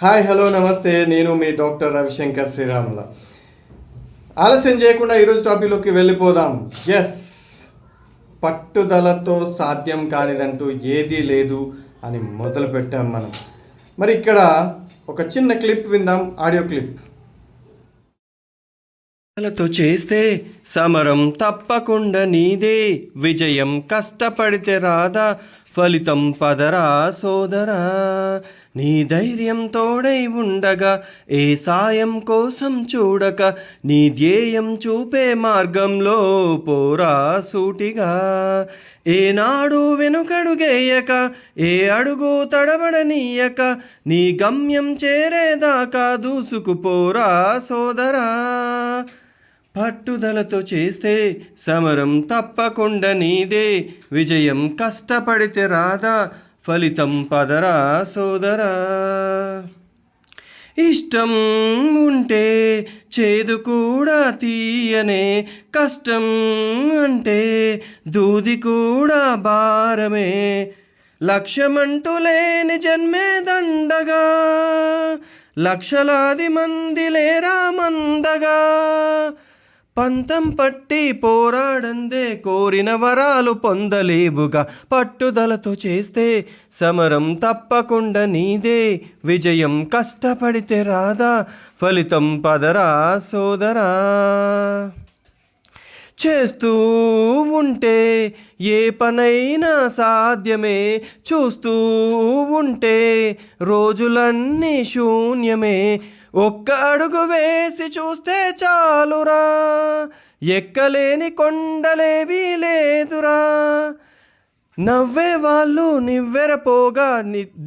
Hi hello నమస్తే, నేను మీ doctor Ravishankar శ్రీరాముల. ఆలస్యం చేయకుండా ఈరోజు టాపిక్లోకి వెళ్ళిపోదాం. ఎస్, పట్టుదలతో సాధ్యం కానిదంటూ ఏదీ లేదు అని మొదలు పెట్టాం మనం. మరి ఇక్కడ ఒక చిన్న క్లిప్ విందాం, ఆడియో క్లిప్. పట్టుదలతో చేస్తే సమరం తప్పకుండా నీదే, విజయం కష్టపడితే రాదా, ఫలితం పదరా సోదరా. నీ ధైర్యం తోడై ఉండగా, ఏ సాయం కోసం చూడక, నీ ధ్యేయం చూపే మార్గంలో పోరా సూటిగా. ఏనాడు వెనుకడుగేయక, ఏ అడుగు తడబడనీయక, నీ గమ్యం చేరేదాకా దూసుకుపోరా సోదరా. పట్టుదలతో చేస్తే సమరం తప్పకుండా నీదే, విజయం కష్టపడితే రాదా, ఫలితం పదరా సోదరా. ఇష్టం ఉంటే చేదు కూడా తీయనే, కష్టం అంటే దూది కూడా భారమే. లక్ష్యమంటూ లేని జన్మే దండగా, లక్షలాది మంది లేరా మందగా. పంతం పట్టి పోరాడందే కోరిన వరాలు పొందలేవుగా. పట్టుదలతో చేస్తే సమరం తప్పకుండా నీదే, విజయం కష్టపడితే రాదా, ఫలితం పదరా సోదరా. చేస్తూ ఉంటే ఏ పనైనా సాధ్యమే, చూస్తూ ఉంటే రోజులన్నీ శూన్యమే. ఒక్క అడుగు వేసి చూస్తే చాలురా, ఎక్కలేని కొండలేవీ లేదురా. నవ్వే వాళ్ళు నివ్వెరపోగా,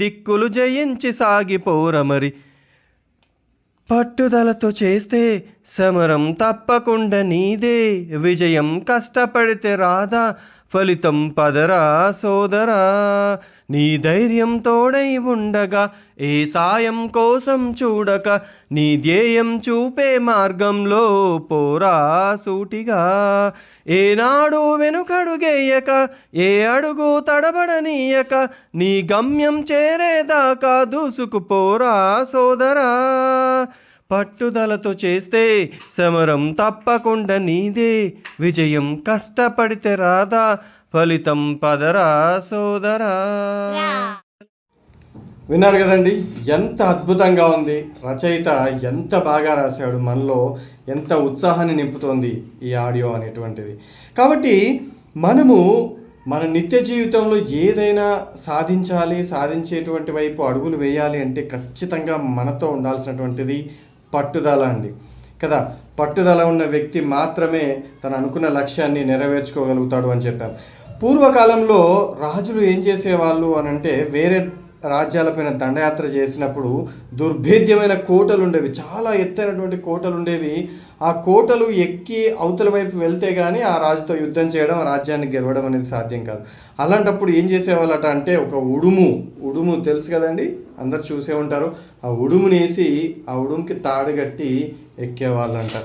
దిక్కులు జయించి సాగిపోర మరి. పట్టుదలతో చేస్తే సమరం తప్పకుండా నీదే, విజయం కష్టపడితే రాదా, ఫలితం పదరా సోదరా. నీ ధైర్యం తోడై ఉండగా, ఏ సాయం కోసం చూడక, నీ ధ్యేయం చూపే మార్గంలో పోరా సూటిగా. ఏనాడు వెనుకడుగేయక, ఏ అడుగు తడబడనీయక, నీ గమ్యం చేరేదాకా దూసుకుపోరా సోదరా. పట్టుదలతో చేస్తే సమరం తప్పకుండా నీదే, విజయం కష్టపడితే రాదా, ఫలితం పదరా సోదరా. విన్నారు కదండి, ఎంత అద్భుతంగా ఉంది. రచయిత ఎంత బాగా రాశాడు, మనలో ఎంత ఉత్సాహాన్ని నింపుతోంది ఈ ఆడియో అనేటువంటిది. కాబట్టి మనము మన నిత్య జీవితంలో ఏదైనా సాధించాలి, సాధించేటువంటి వైపు అడుగులు వేయాలి అంటే ఖచ్చితంగా మనతో ఉండాల్సినటువంటిది పట్టుదల అండి కదా. పట్టుదల ఉన్న వ్యక్తి మాత్రమే తను అనుకున్న లక్ష్యాన్ని నెరవేర్చుకోగలుగుతాడు అని చెప్పాం. పూర్వకాలంలో రాజులు ఏం చేసేవాళ్ళు అని అంటే, వేరే రాజ్యాలపైన దండయాత్ర చేసినప్పుడు దుర్భేద్యమైన కోటలు ఉండేవి, చాలా ఎత్తైనటువంటి కోటలు ఉండేవి. ఆ కోటలు ఎక్కి అవతల వైపు వెళ్తే కానీ ఆ రాజుతో యుద్ధం చేయడం, రాజ్యాన్ని గెలవడం అనేది సాధ్యం కాదు. అలాంటప్పుడు ఏం చేసేవాళ్ళట అంటే, ఒక ఉడుము తెలుసు కదండి, అందరు చూసే ఉంటారు. ఆ ఉడుమునేసి ఆ ఉడుముకి తాడు కట్టి ఎక్కేవాళ్ళంట.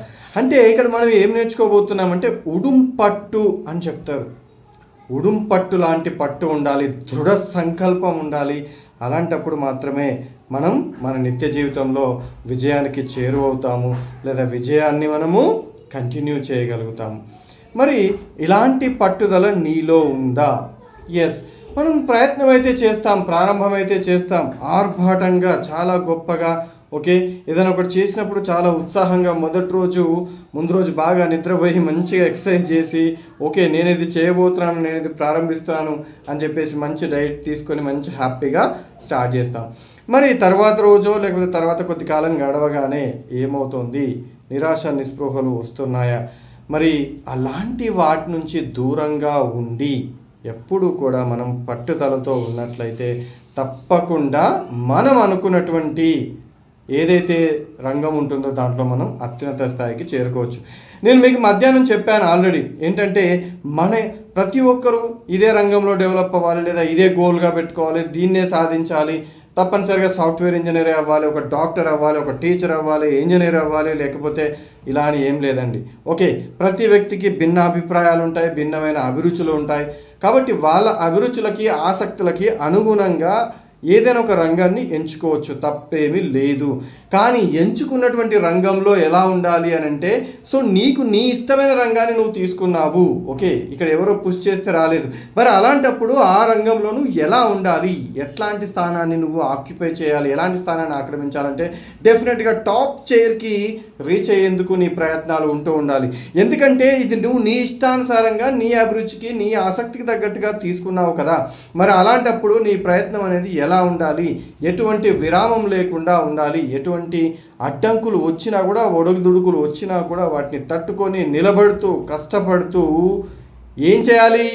అంటే ఇక్కడ మనం ఏం నేర్చుకోబోతున్నామంటే, ఉడుం పట్టు అని చెప్తారు. ఉడుం పట్టు లాంటి పట్టు ఉండాలి, దృఢ సంకల్పం ఉండాలి. అలాంటప్పుడు మాత్రమే మనం మన నిత్య జీవితంలో విజయానికి చేరువవుతాము, లేదా విజయాన్ని మనము కంటిన్యూ చేయగలుగుతాము. మరి ఇలాంటి పట్టుదల నీలో ఉందా? ఎస్, మనం ప్రయత్నం అయితే చేస్తాం, ప్రారంభం అయితే చేస్తాం, ఆర్భాటంగా చాలా గొప్పగా. ఓకే, ఏదైనా ఒకటి చేసినప్పుడు చాలా ఉత్సాహంగా ముందు రోజు బాగా నిద్రపోయి మంచిగా ఎక్సర్సైజ్ చేసి, ఓకే నేను ఇది చేయబోతున్నాను, నేను ఇది ప్రారంభిస్తున్నాను అని చెప్పేసి మంచి డైట్ తీసుకొని మంచి హ్యాపీగా స్టార్ట్ చేస్తాం. మరి తర్వాత రోజో లేకపోతే తర్వాత కొద్ది కాలం గడవగానే ఏమవుతుంది? నిరాశ నిస్పృహలు వస్తున్నాయా? మరి అలాంటి వాటి నుంచి దూరంగా ఉండి ఎప్పుడు కూడా మనం పట్టుదలతో ఉన్నట్లయితే తప్పకుండా మనం అనుకున్నటువంటి ఏదైతే రంగం ఉంటుందో దాంట్లో మనం అత్యున్నత స్థాయికి చేరుకోవచ్చు. నేను మీకు మధ్యాహ్నం చెప్పాను ఆల్రెడీ, ఏంటంటే ప్రతి ఒక్కరూ ఇదే రంగంలో డెవలప్ అవ్వాలి, లేదా ఇదే గోల్గా పెట్టుకోవాలి, దీన్నే సాధించాలి, తప్పనిసరిగా సాఫ్ట్వేర్ ఇంజనీర్ అవ్వాలి, ఒక డాక్టర్ అవ్వాలి, ఒక టీచర్ అవ్వాలి, ఇంజనీర్ అవ్వాలి, లేకపోతే ఇలా అని ఏం లేదండి. ఓకే, ప్రతి వ్యక్తికి భిన్న అభిప్రాయాలు ఉంటాయి, భిన్నమైన అభిరుచులు ఉంటాయి. కాబట్టి వాళ్ళ అభిరుచులకి ఆసక్తులకి అనుగుణంగా ఏదైనా ఒక రంగాన్ని ఎంచుకోవచ్చు, తప్పేమీ లేదు. కానీ ఎంచుకున్నటువంటి రంగంలో ఎలా ఉండాలి అని అంటే, సో నీకు నీ ఇష్టమైన రంగాన్ని నువ్వు తీసుకున్నావు, ఓకే, ఇక్కడ ఎవరో పుష్ చేస్తే రాలేదు, మరి అలాంటప్పుడు ఆ రంగంలో నువ్వు ఎలా ఉండాలి, ఎట్లాంటి స్థానాన్ని నువ్వు ఆక్యుపై చేయాలి, ఎలాంటి స్థానాన్ని ఆక్రమించాలంటే డెఫినెట్గా టాప్ చైర్కి రీచ్ అయ్యేందుకు నీ ప్రయత్నాలు ఉంటూ ఉండాలి. ఎందుకంటే ఇది నువ్వు నీ ఇష్టానుసారంగా నీ అభిరుచికి నీ ఆసక్తికి తగ్గట్టుగా తీసుకున్నావు కదా. మరి అలాంటప్పుడు నీ ప్రయత్నం అనేది ఎలా ఉండాలి, ఎటువంటి విరామం లేకుండా ఉండాలి, ఎటువంటి అడ్డంకులు వచ్చినా కూడా, ఒడుగుదుడుకులు వచ్చినా కూడా వాటిని తట్టుకొని నిలబడుతూ కష్టపడుతూ ఏం చేయాలి,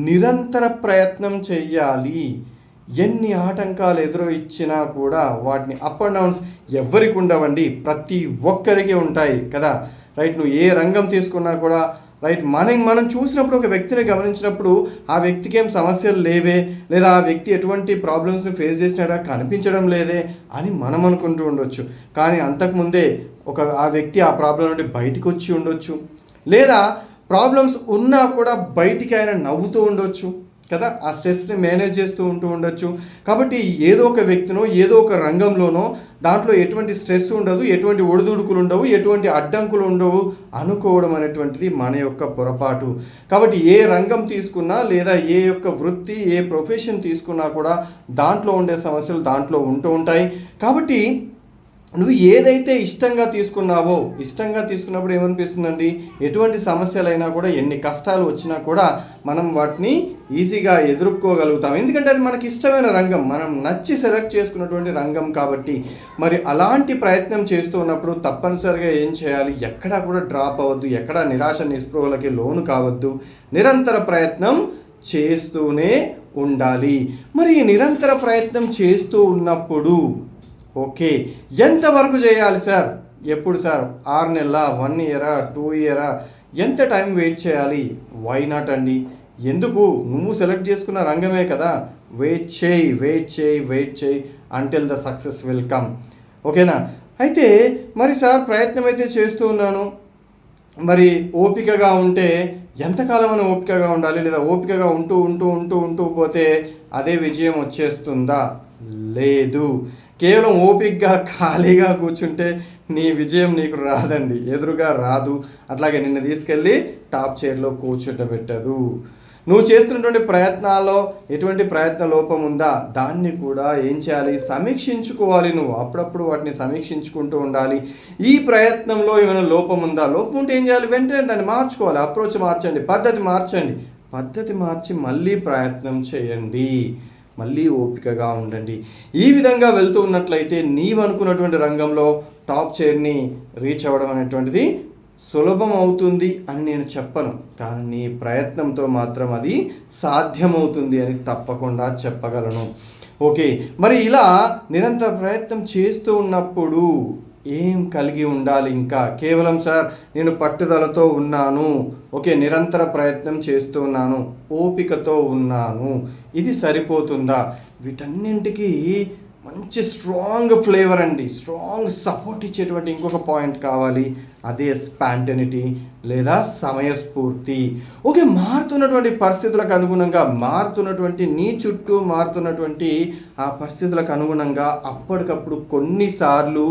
నిరంతర ప్రయత్నం చెయ్యాలి. ఎన్ని ఆటంకాలు ఎదురు కూడా వాటిని అప్ అండ్ డౌన్స్ ఎవరికి ఉండవండి, ప్రతి ఒక్కరికి ఉంటాయి కదా. రైట్, నువ్వు ఏ రంగం తీసుకున్నా కూడా రైట్, మనం చూసినప్పుడు ఒక వ్యక్తిని గమనించినప్పుడు ఆ వ్యక్తికి ఏం సమస్యలు లేవే, లేదా ఆ వ్యక్తి ఎటువంటి ప్రాబ్లమ్స్ని ఫేస్ చేసినట్టుగా కనిపించడం లేదే అని మనం అనుకుంటూ ఉండొచ్చు. కానీ అంతకుముందే ఆ వ్యక్తి ఆ ప్రాబ్లం నుండి బయటకు వచ్చి ఉండొచ్చు, లేదా ప్రాబ్లమ్స్ ఉన్నా కూడా బయటికి ఆయన నవ్వుతూ ఉండొచ్చు కదా, ఆ స్ట్రెస్ని మేనేజ్ చేస్తూ ఉండొచ్చు. కాబట్టి ఏదో ఒక వ్యక్తినో ఏదో ఒక రంగంలోనో దాంట్లో ఎటువంటి స్ట్రెస్ ఉండదు, ఎటువంటి ఒడిదుడుకులు ఉండవు, ఎటువంటి అడ్డంకులు ఉండవు అనుకోవడం అనేటువంటిది మన యొక్క పొరపాటు. కాబట్టి ఏ రంగం తీసుకున్నా లేదా ఏ యొక్క వృత్తి ఏ ప్రొఫెషన్ తీసుకున్నా కూడా దాంట్లో ఉండే సమస్యలు దాంట్లో ఉంటూ ఉంటాయి. కాబట్టి నువ్వు ఏదైతే ఇష్టంగా తీసుకున్నప్పుడు ఏమనిపిస్తుందండి, ఎటువంటి సమస్యలైనా కూడా ఎన్ని కష్టాలు వచ్చినా కూడా మనం వాటిని ఈజీగా ఎదుర్కోగలుగుతాం. ఎందుకంటే అది మనకి ఇష్టమైన రంగం, మనం నచ్చి సెలెక్ట్ చేసుకున్నటువంటి రంగం కాబట్టి. మరి అలాంటి ప్రయత్నం చేస్తూ ఉన్నప్పుడు తప్పనిసరిగా ఏం చేయాలి, ఎక్కడా కూడా డ్రాప్ అవ్వద్దు, ఎక్కడా నిరాశ నిస్పృహలకి లోను కావద్దు, నిరంతర ప్రయత్నం చేస్తూనే ఉండాలి. మరి ఈ నిరంతర ప్రయత్నం చేస్తూ ఉన్నప్పుడు ఓకే, ఎంతవరకు చేయాలి సార్, ఎప్పుడు సార్, 6 నెలల, 1 ఇయరా, 2 ఇయరా, ఎంత టైం వెయిట్ చేయాలి? వై నాట్ అండి, ఎందుకు, నువ్వు సెలెక్ట్ చేసుకున్న రంగమే కదా, వెయిట్ చేయి until the success will come. ఓకేనా? అయితే మరి సార్ ప్రయత్నం అయితే చేస్తూ ఉన్నాను, మరి ఓపికగా ఉంటే ఎంతకాలం మనం ఓపికగా ఉండాలి, లేదా ఓపికగా ఉంటూ పోతే అదే విజయం వచ్చేస్తుందా? లేదు. కేవలం ఓపికగా ఖాళీగా కూర్చుంటే నీ విజయం నీకు రాదండి, ఎదురుగా రాదు, అట్లాగే నిన్ను తీసుకెళ్ళి టాప్ చైర్లో కూర్చోబెట్టదు. నువ్వు చేస్తున్నటువంటి ప్రయత్నాల్లో ఎటువంటి ప్రయత్న లోపం ఉందా, దాన్ని కూడా ఏం చేయాలి, సమీక్షించుకోవాలి. నువ్వు అప్పుడప్పుడు వాటిని సమీక్షించుకుంటూ ఉండాలి. ఈ ప్రయత్నంలో ఏమైనా లోపం ఉందా, లోపం ఉంటే ఏం చేయాలి, వెంటనే దాన్ని మార్చుకోవాలి, అప్రోచ్ మార్చండి, పద్ధతి మార్చి మళ్ళీ ప్రయత్నం చేయండి, మళ్ళీ ఓపికగా ఉండండి. ఈ విధంగా వెళ్తూ ఉన్నట్లయితే నీవు అనుకున్నటువంటి రంగంలో టాప్ చైర్ని రీచ్ అవ్వడం అనేటువంటిది సులభం అవుతుంది అని నేను చెప్పను, కానీ నీ ప్రయత్నంతో మాత్రం అది సాధ్యమవుతుంది అని తప్పకుండా చెప్పగలను. ఓకే, మరి ఇలా నిరంతర ప్రయత్నం చేస్తూ ఉన్నప్పుడు ఏం కలిగి ఉండాలి, ఇంకా కేవలం సార్ నేను పట్టుదలతో ఉన్నాను, ఓకే, నిరంతర ప్రయత్నం చేస్తూ ఉన్నాను, ఓపికతో ఉన్నాను, ఇది సరిపోతుందా? వీటన్నింటికి మంచి స్ట్రాంగ్ ఫ్లేవర్ అండి, స్ట్రాంగ్ సపోర్ట్ ఇచ్చేటువంటి ఇంకొక పాయింట్ కావాలి, అదే స్పాంటనిటీ లేదా సమయస్ఫూర్తి. ఓకే, మారుతున్నటువంటి పరిస్థితులకు అనుగుణంగా, మారుతున్నటువంటి నీ చుట్టూ మారుతున్నటువంటి ఆ పరిస్థితులకు అనుగుణంగా అప్పటికప్పుడు కొన్నిసార్లు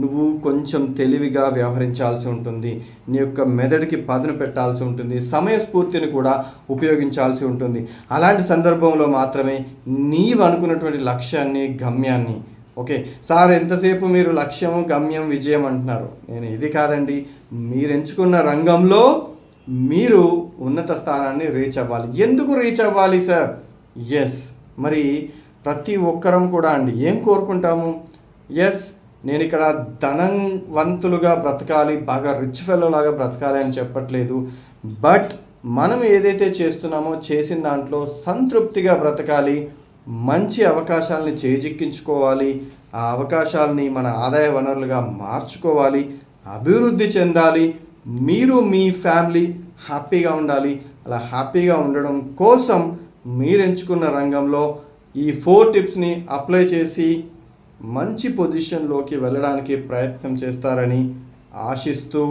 నువ్వు కొంచెం తెలివిగా వ్యవహరించాల్సి ఉంటుంది, నీ యొక్క మెదడుకి పదును పెట్టాల్సి ఉంటుంది, సమయస్ఫూర్తిని కూడా ఉపయోగించాల్సి ఉంటుంది. అలాంటి సందర్భంలో మాత్రమే నీవు అనుకున్నటువంటి లక్ష్యాన్ని, గమ్యాన్ని, ఓకే సార్ ఎంతసేపు మీరు లక్ష్యం, గమ్యం, విజయం అంటున్నారు, నేను ఇది కాదండి, మీరు ఎంచుకున్న రంగంలో మీరు ఉన్నత స్థానాన్ని రీచ్ అవ్వాలి. ఎందుకు రీచ్ అవ్వాలి సార్? ఎస్, మరి ప్రతి ఒక్కరం కూడా అండి ఏం కోరుకుంటాము, ఎస్ నేను ఇక్కడ ధనవంతులుగా బ్రతకాలి, బాగా రిచ్ ఫెలో లాగా బ్రతకాలి అని చెప్పట్లేదు, బట్ మనం ఏదైతే చేస్తున్నామో చేసిన దాంట్లో సంతృప్తిగా బ్రతకాలి, మంచి అవకాశాలని చేజిక్కించుకోవాలి, ఆ అవకాశాలని మన ఆదాయ వనరులుగా మార్చుకోవాలి, అభివృద్ధి చెందాలి, మీరు మీ ఫ్యామిలీ హ్యాపీగా ఉండాలి. అలా హ్యాపీగా ఉండడం కోసం మీరు ఎంచుకున్న రంగంలో ఈ 4 టిప్స్ని అప్లై చేసి మంచి పొజిషన్లోకి వెళ్ళడానికి ప్రయత్నం చేస్తారని ఆశిస్తూ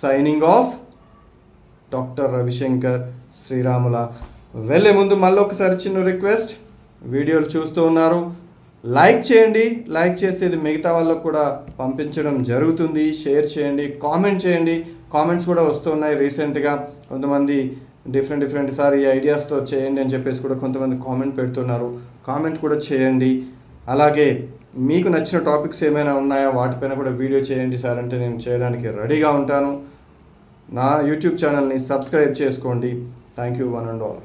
సైనింగ్ ఆఫ్, డాక్టర్ రవిశంకర్ శ్రీరాముల. వెళ్ళే ముందు మళ్ళీ ఒకసారి చిన్న రిక్వెస్ట్, వీడియోలు చూస్తూ ఉన్నారు లైక్ చేయండి. లైక్ చేస్తే ఇది మిగతా వాళ్ళకు కూడా పంపించడం జరుగుతుంది. షేర్ చేయండి, కామెంట్ చేయండి. కామెంట్స్ కూడా వస్తున్నాయి రీసెంట్గా. కొంతమంది డిఫరెంట్ సార్ ఈ ఐడియాస్తో చేయండి అని చెప్పేసి కూడా కొంతమంది కామెంట్ పెడుతున్నారు. కామెంట్ కూడా చేయండి. అలాగే మీకు నచ్చిన టాపిక్స్ ఏమైనా ఉన్నాయో వాటిపైన కూడా వీడియో చేయండి సార్ అంటే నేను చేయడానికి రెడీగా ఉంటాను. నా యూట్యూబ్ ఛానల్ని సబ్స్క్రైబ్ చేసుకోండి. Thank you one and all.